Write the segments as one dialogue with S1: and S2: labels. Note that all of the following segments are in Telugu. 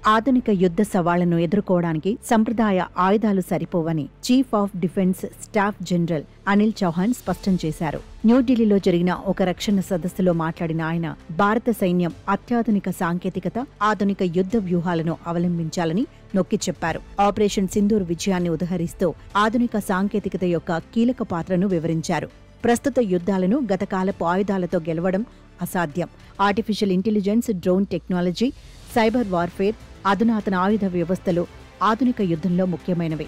S1: ఆధునిక యుద్ధ సవాళ్లను ఎదుర్కోవడానికి సంప్రదాయ ఆయుధాలు సరిపోవని chief of defence staff general Anil Chauhan స్పష్టం చేశారు. న్యూఢిల్లీలో జరిగిన ఒక రక్షణ సదస్సులో మాట్లాడిన ఆయన భారత సైన్యం అత్యాధునిక సాంకేతికత, ఆధునిక యుద్ధ వ్యూహాలను అవలంబించాలని నొక్కి చెప్పారు. ఆపరేషన్ సింధూర్ విజయాన్ని ఉదహరిస్తూ ఆధునిక సాంకేతికత యొక్క కీలక పాత్రను వివరించారు. ప్రస్తుత యుద్ధాలను గతకాలపు ఆయుధాలతో గెలవడం అసాధ్యం. Artificial intelligence, drone technology, cyber warfare, అధునాతన ఆయుధ వ్యవస్థలు ఆధునిక యుద్ధంలో ముఖ్యమైనవి.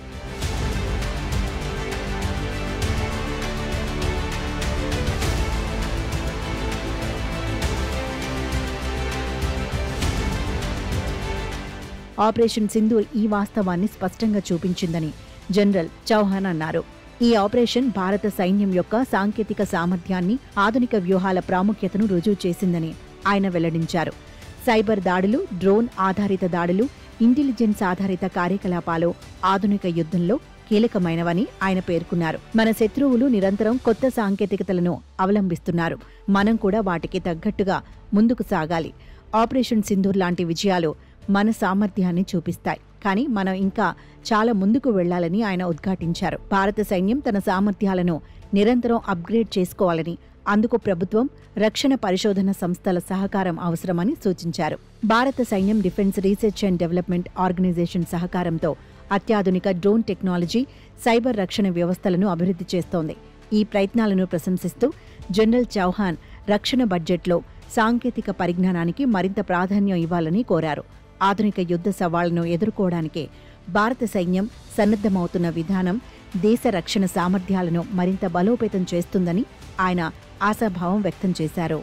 S1: ఆపరేషన్ సింధూర్ ఈ వాస్తవాన్ని స్పష్టంగా చూపించిందని జనరల్ చౌహాన్ అన్నారు. ఈ ఆపరేషన్ భారత సైన్యం యొక్క సాంకేతిక సామర్థ్యాన్ని, ఆధునిక వ్యూహాల ప్రాముఖ్యతను రుజువు చేసిందని ఆయన వెల్లడించారు. సైబర్ దాడులు, డ్రోన్ ఆధారిత దాడులు, ఇంటెలిజెన్స్ ఆధారిత కార్యకలాపాలు ఆధునిక యుద్ధంలో కీలకమైనవని ఆయన పేర్కొన్నారు. మన శత్రువులు నిరంతరం కొత్త సాంకేతికతలను అవలంబిస్తున్నారు. మనం కూడా వాటికి తగ్గట్టుగా ముందుకు సాగాలి. ఆపరేషన్ సింధూర్ లాంటి విజయాలు మన సామర్థ్యాన్ని చూపిస్తాయి. కానీ మనం ఇంకా చాలా ముందుకు వెళ్లాలని ఆయన ఉద్ఘాటించారు. భారత సైన్యం తన సామర్థ్యాలను నిరంతరం అప్గ్రేడ్ చేసుకోవాలని, అందుకు ప్రభుత్వం, రక్షణ పరిశోధన సంస్థల సహకారం అవసరమని సూచించారు. భారత సైన్యం Defence Research and Development Organisation సహకారంతో అత్యాధునిక డ్రోన్ టెక్నాలజీ, సైబర్ రక్షణ వ్యవస్థలను అభివృద్ధి చేస్తోంది. ఈ ప్రయత్నాలను ప్రశంసిస్తూ జనరల్ చౌహాన్ రక్షణ బడ్జెట్లో సాంకేతిక పరిజ్ఞానానికి మరింత ప్రాధాన్యం ఇవ్వాలని కోరారు. ఆధునిక యుద్ధ సవాళ్లను ఎదుర్కోవడానికే భారత సైన్యం సన్నద్ధమవుతున్న విధానం దేశ రక్షణ సామర్థ్యాలను మరింత బలోపేతం చేస్తుందని ఆయన ఆశాభావం వ్యక్తం చేశారు.